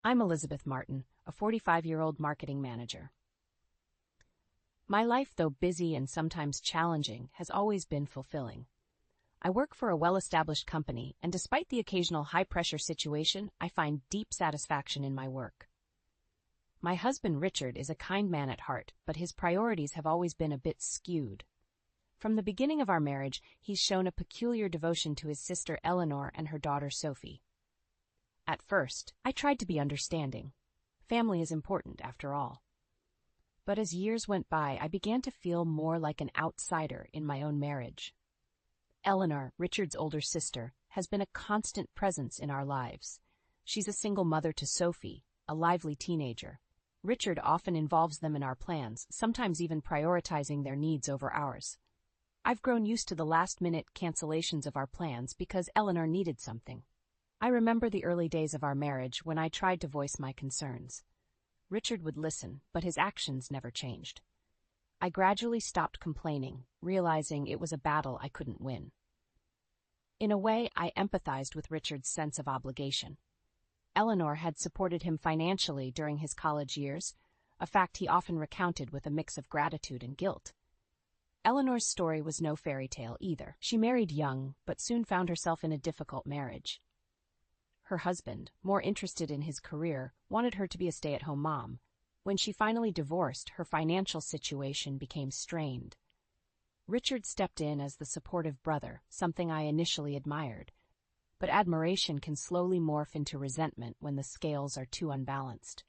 I'm Elizabeth Martin, a 45-year-old marketing manager. My life, though busy and sometimes challenging, has always been fulfilling. I work for a well-established company, and despite the occasional high-pressure situation, I find deep satisfaction in my work. My husband, Richard, is a kind man at heart, but his priorities have always been a bit skewed. From the beginning of our marriage, he's shown a peculiar devotion to his sister Eleanor and her daughter Sophie. At first, I tried to be understanding. Family is important, after all. But as years went by, I began to feel more like an outsider in my own marriage. Eleanor, Richard's older sister, has been a constant presence in our lives. She's a single mother to Sophie, a lively teenager. Richard often involves them in our plans, sometimes even prioritizing their needs over ours. I've grown used to the last-minute cancellations of our plans because Eleanor needed something. I remember the early days of our marriage when I tried to voice my concerns. Richard would listen, but his actions never changed. I gradually stopped complaining, realizing it was a battle I couldn't win. In a way, I empathized with Richard's sense of obligation. Eleanor had supported him financially during his college years, a fact he often recounted with a mix of gratitude and guilt. Eleanor's story was no fairy tale either. She married young, but soon found herself in a difficult marriage. Her husband, more interested in his career, wanted her to be a stay-at-home mom. When she finally divorced, her financial situation became strained. Richard stepped in as the supportive brother, something I initially admired. But admiration can slowly morph into resentment when the scales are too unbalanced.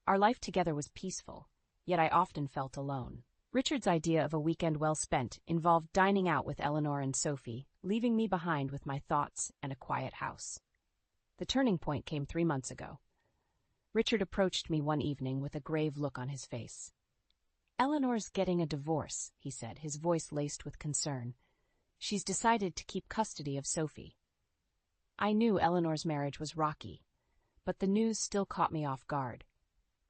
Our life together was peaceful, yet I often felt alone. Richard's idea of a weekend well spent involved dining out with Eleanor and Sophie, leaving me behind with my thoughts and a quiet house. The turning point came 3 months ago. Richard approached me one evening with a grave look on his face. "Eleanor's getting a divorce," he said, his voice laced with concern. "She's decided to keep custody of Sophie." I knew Eleanor's marriage was rocky, but the news still caught me off guard.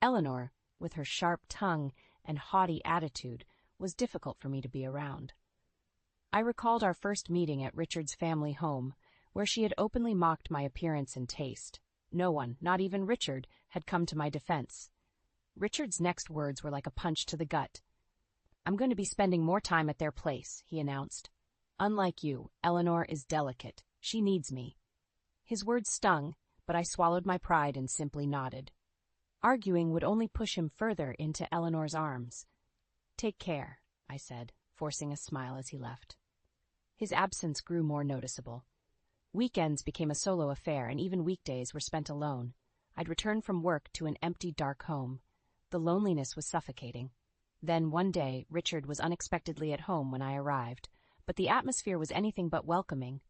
Eleanor, with her sharp tongue and haughty attitude, was difficult for me to be around. I recalled our first meeting at Richard's family home, where she had openly mocked my appearance and taste. No one, not even Richard, had come to my defense. Richard's next words were like a punch to the gut. "I'm going to be spending more time at their place," he announced. "Unlike you, Eleanor is delicate. She needs me." His words stung, but I swallowed my pride and simply nodded. Arguing would only push him further into Eleanor's arms. "Take care," I said, forcing a smile as he left. His absence grew more noticeable. Weekends became a solo affair, and even weekdays were spent alone. I'd return from work to an empty, dark home. The loneliness was suffocating. Then, one day, Richard was unexpectedly at home when I arrived, but the atmosphere was anything but welcoming.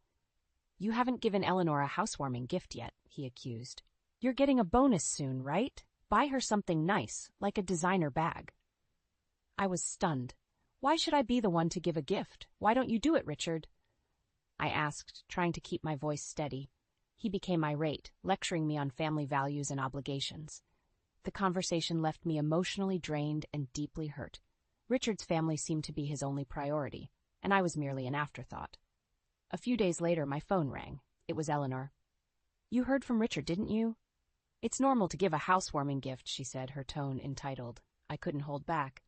"You haven't given Eleanor a housewarming gift yet," he accused. "You're getting a bonus soon, right? Buy her something nice, like a designer bag." I was stunned. "Why should I be the one to give a gift? Why don't you do it, Richard?" I asked, trying to keep my voice steady. He became irate, lecturing me on family values and obligations. The conversation left me emotionally drained and deeply hurt. Richard's family seemed to be his only priority, and I was merely an afterthought. A few days later, my phone rang. It was Eleanor. "You heard from Richard, didn't you?" "It's normal to give a housewarming gift," she said, her tone entitled. I couldn't hold back.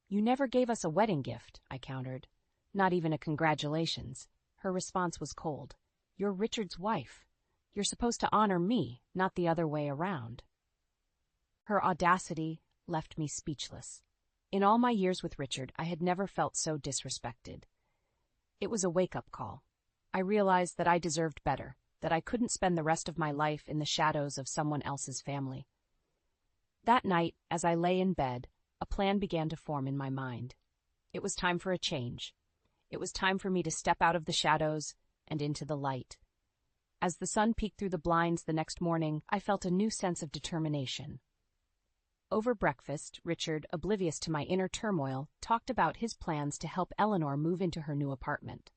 "You never gave us a wedding gift," I countered. "Not even a congratulations." Her response was cold. "You're Richard's wife. You're supposed to honor me, not the other way around." Her audacity left me speechless. In all my years with Richard, I had never felt so disrespected. It was a wake-up call. I realized that I deserved better, that I couldn't spend the rest of my life in the shadows of someone else's family. That night, as I lay in bed, a plan began to form in my mind. It was time for a change. It was time for me to step out of the shadows and into the light. As the sun peeked through the blinds the next morning, I felt a new sense of determination. Over breakfast, Richard, oblivious to my inner turmoil, talked about his plans to help Eleanor move into her new apartment.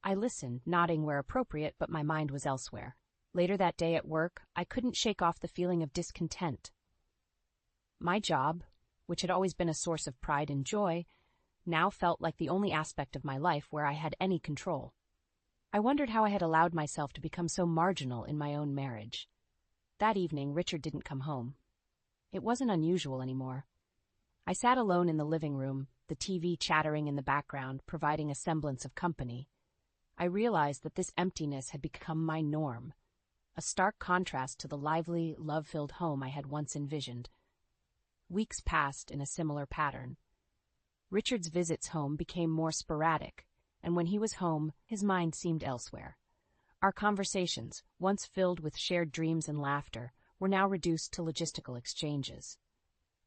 I listened, nodding where appropriate, but my mind was elsewhere. Later that day at work, I couldn't shake off the feeling of discontent. My job, which had always been a source of pride and joy, now felt like the only aspect of my life where I had any control. I wondered how I had allowed myself to become so marginal in my own marriage. That evening, Richard didn't come home. It wasn't unusual anymore. I sat alone in the living room, the TV chattering in the background, providing a semblance of company. I realized that this emptiness had become my norm, a stark contrast to the lively, love-filled home I had once envisioned. Weeks passed in a similar pattern. Richard's visits home became more sporadic, and when he was home, his mind seemed elsewhere. Our conversations, once filled with shared dreams and laughter, were now reduced to logistical exchanges.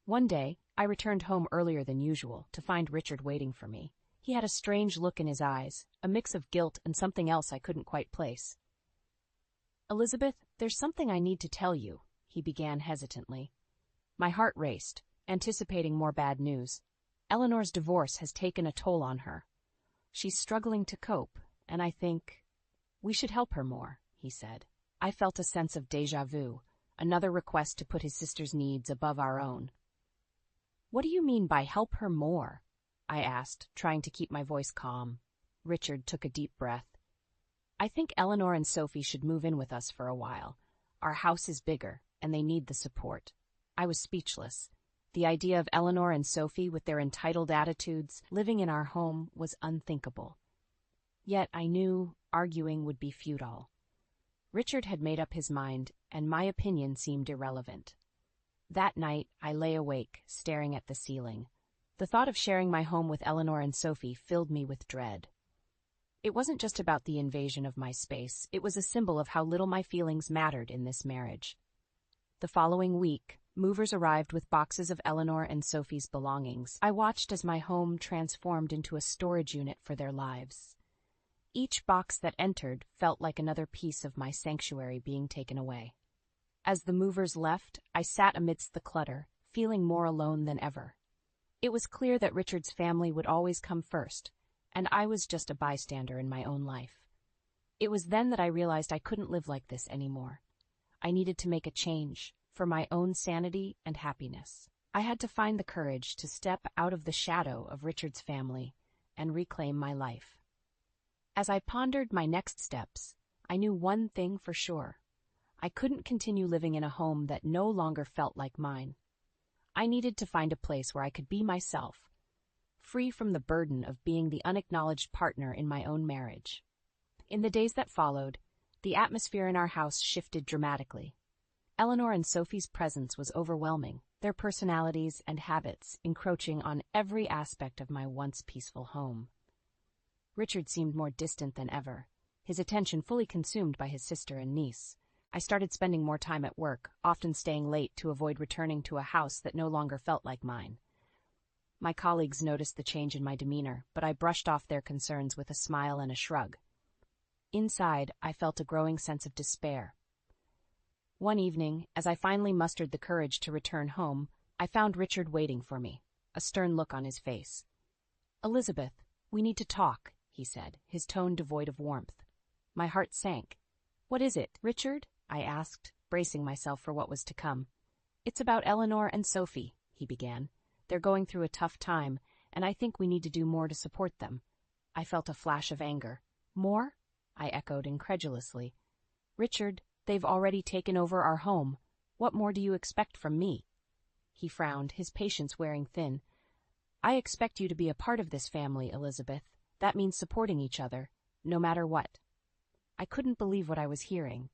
One day, I returned home earlier than usual to find Richard waiting for me. He had a strange look in his eyes, a mix of guilt and something else I couldn't quite place. "Elizabeth, there's something I need to tell you," he began hesitantly. My heart raced, anticipating more bad news. Eleanor's divorce has taken a toll on her. She's struggling to cope, and I think we should help her more, he said. I felt a sense of déjà vu, another request to put his sister's needs above our own. "What do you mean by help her more?" I asked, trying to keep my voice calm. Richard took a deep breath. "I think Eleanor and Sophie should move in with us for a while. Our house is bigger, and they need the support." I was speechless. The idea of Eleanor and Sophie, with their entitled attitudes, living in our home was unthinkable. Yet I knew arguing would be futile. Richard had made up his mind, and my opinion seemed irrelevant. That night, I lay awake, staring at the ceiling. The thought of sharing my home with Eleanor and Sophie filled me with dread. It wasn't just about the invasion of my space, it was a symbol of how little my feelings mattered in this marriage. The following week, movers arrived with boxes of Eleanor and Sophie's belongings. I watched as my home transformed into a storage unit for their lives. Each box that entered felt like another piece of my sanctuary being taken away. As the movers left, I sat amidst the clutter, feeling more alone than ever. It was clear that Richard's family would always come first, and I was just a bystander in my own life. It was then that I realized I couldn't live like this anymore. I needed to make a change, for my own sanity and happiness. I had to find the courage to step out of the shadow of Richard's family and reclaim my life. As I pondered my next steps, I knew one thing for sure. I couldn't continue living in a home that no longer felt like mine. I needed to find a place where I could be myself, free from the burden of being the unacknowledged partner in my own marriage. In the days that followed, the atmosphere in our house shifted dramatically. Eleanor and Sophie's presence was overwhelming, their personalities and habits encroaching on every aspect of my once peaceful home. Richard seemed more distant than ever, his attention fully consumed by his sister and niece. I started spending more time at work, often staying late to avoid returning to a house that no longer felt like mine. My colleagues noticed the change in my demeanor, but I brushed off their concerns with a smile and a shrug. Inside, I felt a growing sense of despair. One evening, as I finally mustered the courage to return home, I found Richard waiting for me, a stern look on his face. "Elizabeth, we need to talk," he said, his tone devoid of warmth. My heart sank. "What is it, Richard?" I asked, bracing myself for what was to come. "It's about Eleanor and Sophie," he began. "They're going through a tough time, and I think we need to do more to support them." I felt a flash of anger. "More?" I echoed incredulously. "Richard, they've already taken over our home. What more do you expect from me?" He frowned, his patience wearing thin. "I expect you to be a part of this family, Elizabeth. That means supporting each other, no matter what." I couldn't believe what I was hearing.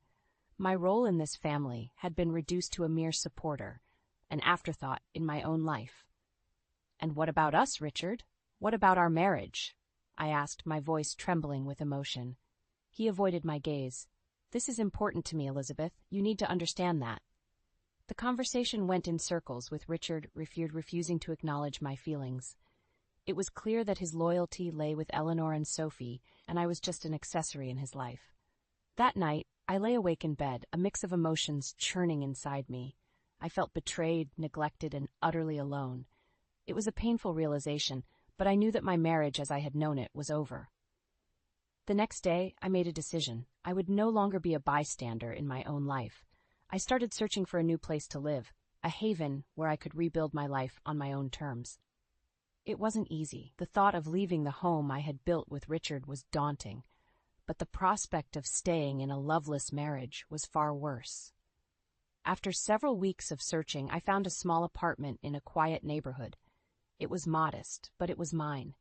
My role in this family had been reduced to a mere supporter, an afterthought in my own life. "And what about us, Richard? What about our marriage?" I asked, my voice trembling with emotion. He avoided my gaze. "This is important to me, Elizabeth. You need to understand that." The conversation went in circles, with Richard refusing to acknowledge my feelings. It was clear that his loyalty lay with Eleanor and Sophie, and I was just an accessory in his life. That night, I lay awake in bed, a mix of emotions churning inside me. I felt betrayed, neglected, and utterly alone. It was a painful realization, but I knew that my marriage as I had known it was over. The next day, I made a decision. I would no longer be a bystander in my own life. I started searching for a new place to live, a haven where I could rebuild my life on my own terms. It wasn't easy. The thought of leaving the home I had built with Richard was daunting, but the prospect of staying in a loveless marriage was far worse. After several weeks of searching, I found a small apartment in a quiet neighborhood. It was modest, but it was mine.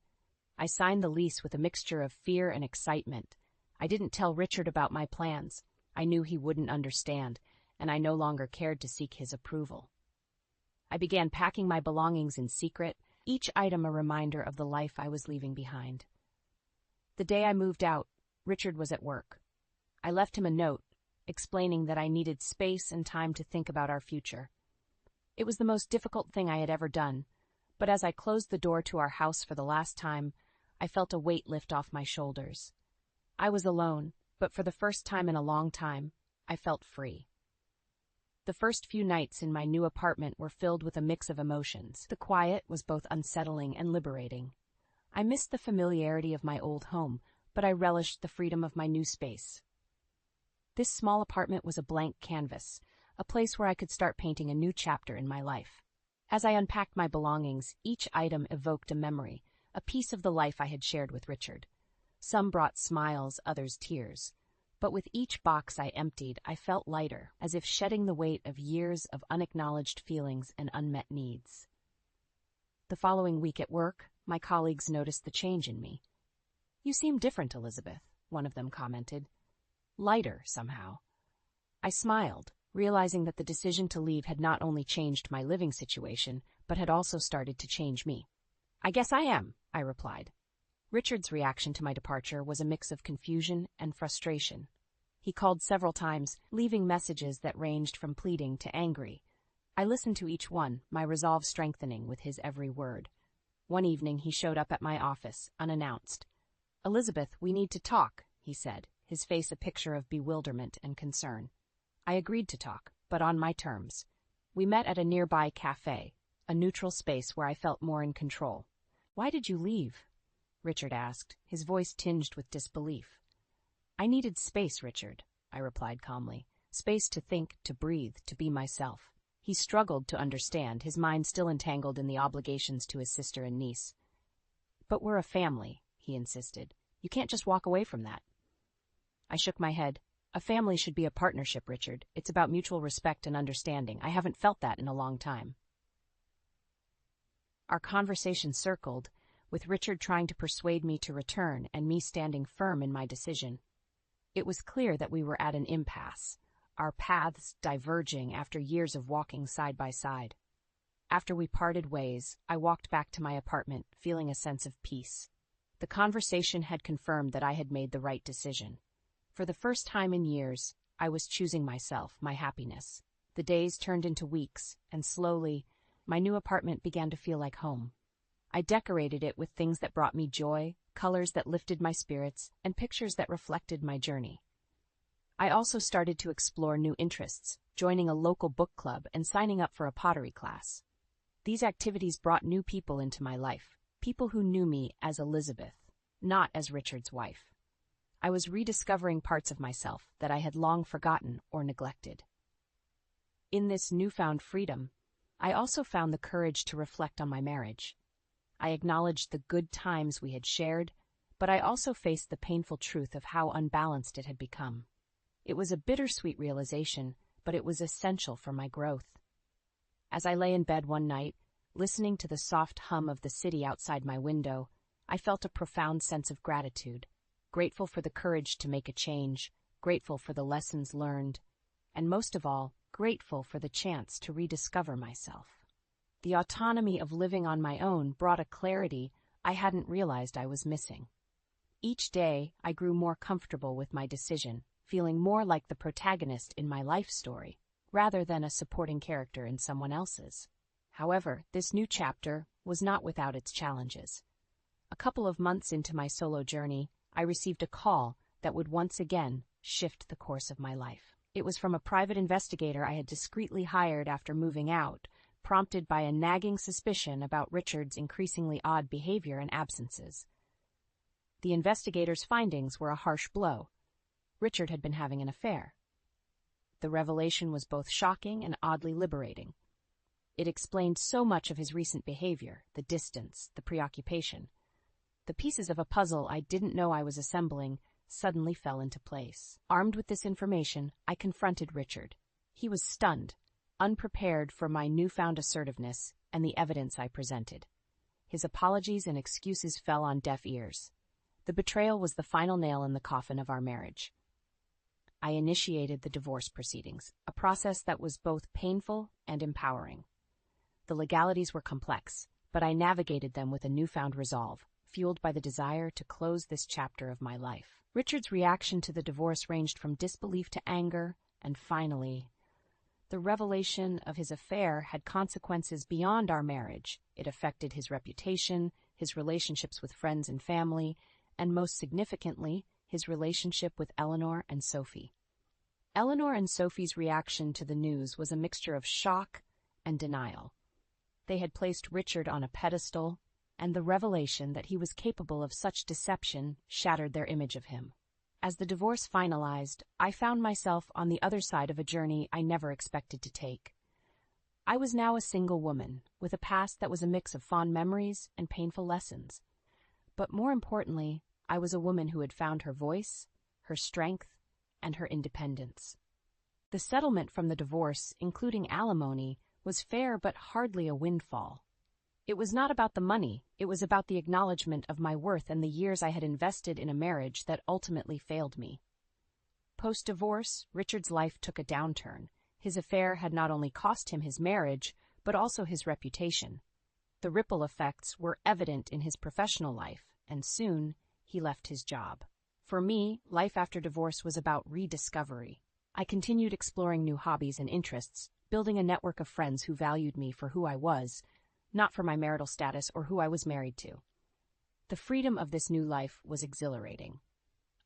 I signed the lease with a mixture of fear and excitement. I didn't tell Richard about my plans. I knew he wouldn't understand, and I no longer cared to seek his approval. I began packing my belongings in secret, each item a reminder of the life I was leaving behind. The day I moved out, Richard was at work. I left him a note, explaining that I needed space and time to think about our future. It was the most difficult thing I had ever done, but as I closed the door to our house for the last time, I felt a weight lift off my shoulders. I was alone, but for the first time in a long time, I felt free. The first few nights in my new apartment were filled with a mix of emotions. The quiet was both unsettling and liberating. I missed the familiarity of my old home, but I relished the freedom of my new space. This small apartment was a blank canvas, a place where I could start painting a new chapter in my life. As I unpacked my belongings, each item evoked a memory, a piece of the life I had shared with Richard. Some brought smiles, others tears. But with each box I emptied, I felt lighter, as if shedding the weight of years of unacknowledged feelings and unmet needs. The following week at work, my colleagues noticed the change in me. "You seem different, Elizabeth," one of them commented. "Lighter, somehow." I smiled, realizing that the decision to leave had not only changed my living situation, but had also started to change me. "I guess I am," I replied. Richard's reaction to my departure was a mix of confusion and frustration. He called several times, leaving messages that ranged from pleading to angry. I listened to each one, my resolve strengthening with his every word. One evening he showed up at my office, unannounced. "Elizabeth, we need to talk," he said, his face a picture of bewilderment and concern. I agreed to talk, but on my terms. We met at a nearby cafe, a neutral space where I felt more in control. "Why did you leave?" Richard asked, his voice tinged with disbelief. "I needed space, Richard," I replied calmly. "Space to think, to breathe, to be myself." He struggled to understand, his mind still entangled in the obligations to his sister and niece. "But we're a family," he insisted. "You can't just walk away from that." I shook my head. "A family should be a partnership, Richard. It's about mutual respect and understanding. I haven't felt that in a long time." Our conversation circled, with Richard trying to persuade me to return and me standing firm in my decision. It was clear that we were at an impasse, our paths diverging after years of walking side by side. After we parted ways, I walked back to my apartment, feeling a sense of peace. The conversation had confirmed that I had made the right decision. For the first time in years, I was choosing myself, my happiness. The days turned into weeks, and slowly, my new apartment began to feel like home. I decorated it with things that brought me joy, colors that lifted my spirits, and pictures that reflected my journey. I also started to explore new interests, joining a local book club and signing up for a pottery class. These activities brought new people into my life, people who knew me as Elizabeth, not as Richard's wife. I was rediscovering parts of myself that I had long forgotten or neglected. In this newfound freedom, I also found the courage to reflect on my marriage. I acknowledged the good times we had shared, but I also faced the painful truth of how unbalanced it had become. It was a bittersweet realization, but it was essential for my growth. As I lay in bed one night, listening to the soft hum of the city outside my window, I felt a profound sense of gratitude. Grateful for the courage to make a change, grateful for the lessons learned, and most of all, grateful for the chance to rediscover myself. The autonomy of living on my own brought a clarity I hadn't realized I was missing. Each day, I grew more comfortable with my decision, feeling more like the protagonist in my life story, rather than a supporting character in someone else's. However, this new chapter was not without its challenges. A couple of months into my solo journey, I received a call that would once again shift the course of my life. It was from a private investigator I had discreetly hired after moving out, prompted by a nagging suspicion about Richard's increasingly odd behavior and absences. The investigator's findings were a harsh blow. Richard had been having an affair. The revelation was both shocking and oddly liberating. It explained so much of his recent behavior, the distance, the preoccupation. The pieces of a puzzle I didn't know I was assembling suddenly fell into place. Armed with this information, I confronted Richard. He was stunned, unprepared for my newfound assertiveness and the evidence I presented. His apologies and excuses fell on deaf ears. The betrayal was the final nail in the coffin of our marriage. I initiated the divorce proceedings, a process that was both painful and empowering. The legalities were complex, but I navigated them with a newfound resolve, fueled by the desire to close this chapter of my life. Richard's reaction to the divorce ranged from disbelief to anger, and finally, the revelation of his affair had consequences beyond our marriage. It affected his reputation, his relationships with friends and family, and most significantly, his relationship with Eleanor and Sophie. Eleanor and Sophie's reaction to the news was a mixture of shock and denial. They had placed Richard on a pedestal, and the revelation that he was capable of such deception shattered their image of him. As the divorce finalized, I found myself on the other side of a journey I never expected to take. I was now a single woman, with a past that was a mix of fond memories and painful lessons. But more importantly, I was a woman who had found her voice, her strength, and her independence. The settlement from the divorce, including alimony, was fair but hardly a windfall. It was not about the money, it was about the acknowledgement of my worth and the years I had invested in a marriage that ultimately failed me. Post-divorce, Richard's life took a downturn. His affair had not only cost him his marriage, but also his reputation. The ripple effects were evident in his professional life, and soon he left his job. For me, life after divorce was about rediscovery. I continued exploring new hobbies and interests, building a network of friends who valued me for who I was, not for my marital status or who I was married to. The freedom of this new life was exhilarating.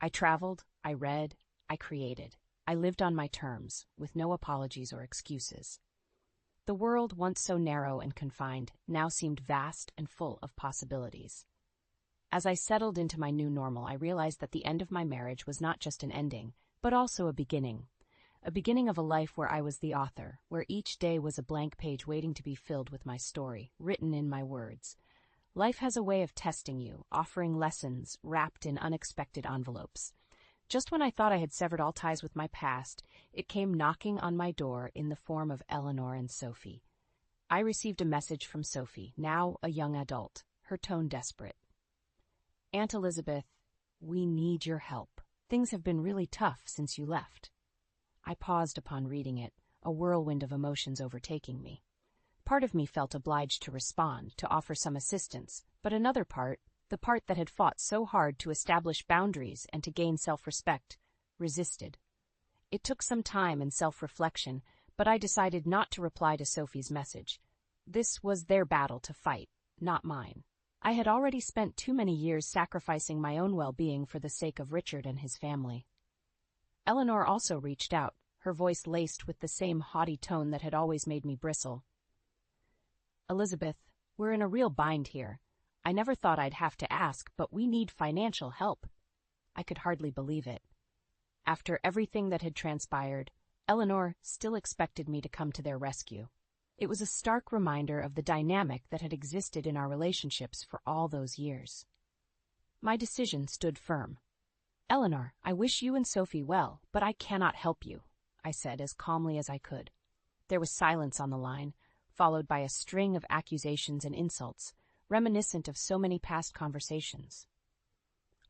I traveled, I read, I created. I lived on my terms, with no apologies or excuses. The world, once so narrow and confined, now seemed vast and full of possibilities. As I settled into my new normal, I realized that the end of my marriage was not just an ending, but also a beginning of a life where I was the author, where each day was a blank page waiting to be filled with my story, written in my words. Life has a way of testing you, offering lessons wrapped in unexpected envelopes. Just when I thought I had severed all ties with my past, it came knocking on my door in the form of Eleanor and Sophie. I received a message from Sophie, now a young adult, her tone desperate. "Aunt Elizabeth, we need your help. Things have been really tough since you left." I paused upon reading it, a whirlwind of emotions overtaking me. Part of me felt obliged to respond, to offer some assistance, but another part, the part that had fought so hard to establish boundaries and to gain self-respect, resisted. It took some time and self-reflection, but I decided not to reply to Sophie's message. This was their battle to fight, not mine. I had already spent too many years sacrificing my own well-being for the sake of Richard and his family. Eleanor also reached out, her voice laced with the same haughty tone that had always made me bristle. "Elizabeth, we're in a real bind here. I never thought I'd have to ask, but we need financial help." I could hardly believe it. After everything that had transpired, Eleanor still expected me to come to their rescue. It was a stark reminder of the dynamic that had existed in our relationships for all those years. My decision stood firm. "Eleanor, I wish you and Sophie well, but I cannot help you," I said as calmly as I could. There was silence on the line, followed by a string of accusations and insults, reminiscent of so many past conversations.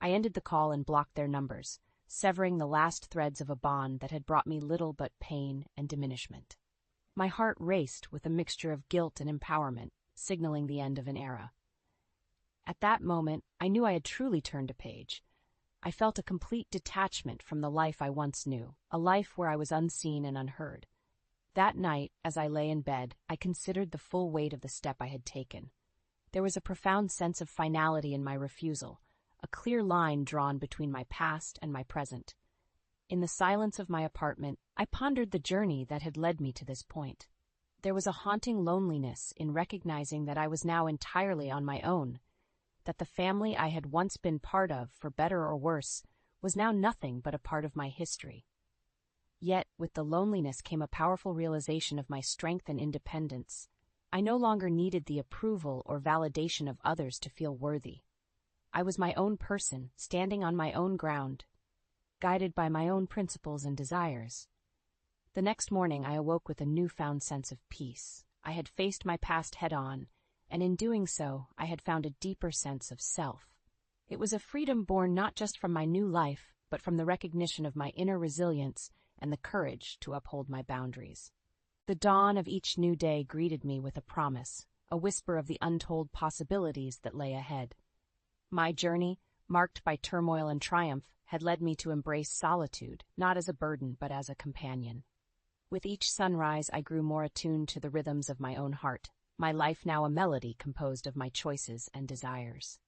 I ended the call and blocked their numbers, severing the last threads of a bond that had brought me little but pain and diminishment. My heart raced with a mixture of guilt and empowerment, signaling the end of an era. At that moment, I knew I had truly turned a page. I felt a complete detachment from the life I once knew, a life where I was unseen and unheard. That night, as I lay in bed, I considered the full weight of the step I had taken. There was a profound sense of finality in my refusal, a clear line drawn between my past and my present. In the silence of my apartment, I pondered the journey that had led me to this point. There was a haunting loneliness in recognizing that I was now entirely on my own, that the family I had once been part of, for better or worse, was now nothing but a part of my history. Yet, with the loneliness came a powerful realization of my strength and independence. I no longer needed the approval or validation of others to feel worthy. I was my own person, standing on my own ground, guided by my own principles and desires. The next morning I awoke with a newfound sense of peace. I had faced my past head-on, and in doing so, I had found a deeper sense of self. It was a freedom born not just from my new life, but from the recognition of my inner resilience and the courage to uphold my boundaries. The dawn of each new day greeted me with a promise, a whisper of the untold possibilities that lay ahead. My journey, marked by turmoil and triumph, had led me to embrace solitude, not as a burden but as a companion. With each sunrise, I grew more attuned to the rhythms of my own heart, my life now a melody composed of my choices and desires.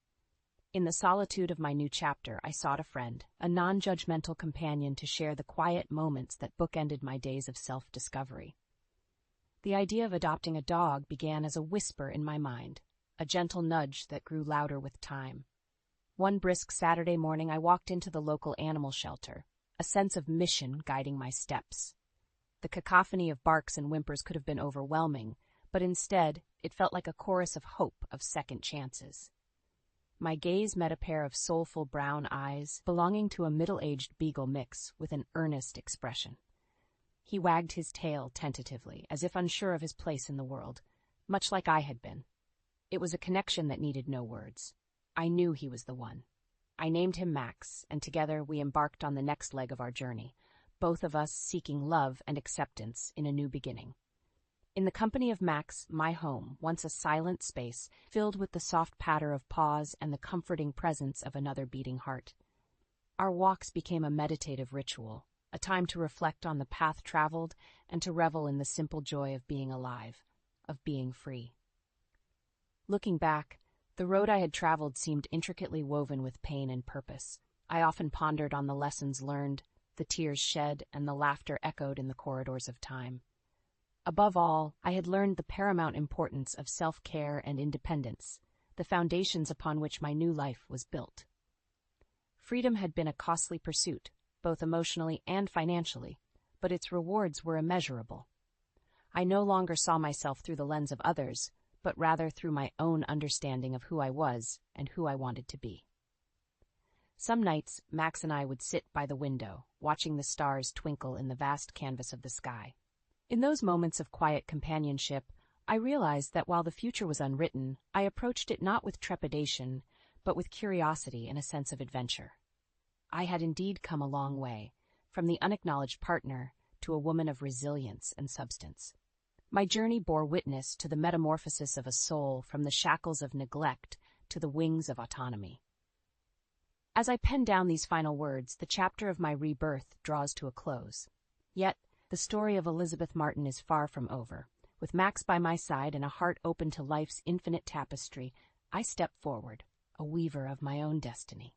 In the solitude of my new chapter, I sought a friend, a non-judgmental companion to share the quiet moments that bookended my days of self-discovery. The idea of adopting a dog began as a whisper in my mind, a gentle nudge that grew louder with time. One brisk Saturday morning, I walked into the local animal shelter, a sense of mission guiding my steps. The cacophony of barks and whimpers could have been overwhelming, but instead, it felt like a chorus of hope of second chances. My gaze met a pair of soulful brown eyes belonging to a middle-aged beagle mix with an earnest expression. He wagged his tail tentatively, as if unsure of his place in the world, much like I had been. It was a connection that needed no words. I knew he was the one. I named him Max, and together we embarked on the next leg of our journey, both of us seeking love and acceptance in a new beginning. In the company of Max, my home, once a silent space, filled with the soft patter of paws and the comforting presence of another beating heart. Our walks became a meditative ritual, a time to reflect on the path traveled and to revel in the simple joy of being alive, of being free. Looking back, the road I had traveled seemed intricately woven with pain and purpose. I often pondered on the lessons learned, the tears shed, and the laughter echoed in the corridors of time. Above all, I had learned the paramount importance of self-care and independence, the foundations upon which my new life was built. Freedom had been a costly pursuit, both emotionally and financially, but its rewards were immeasurable. I no longer saw myself through the lens of others, but rather through my own understanding of who I was and who I wanted to be. Some nights, Max and I would sit by the window, watching the stars twinkle in the vast canvas of the sky. In those moments of quiet companionship, I realized that while the future was unwritten, I approached it not with trepidation, but with curiosity and a sense of adventure. I had indeed come a long way, from the unacknowledged partner to a woman of resilience and substance. My journey bore witness to the metamorphosis of a soul from the shackles of neglect to the wings of autonomy. As I pen down these final words, the chapter of my rebirth draws to a close. Yet, the story of Elizabeth Martin is far from over. With Max by my side and a heart open to life's infinite tapestry, I step forward, a weaver of my own destiny.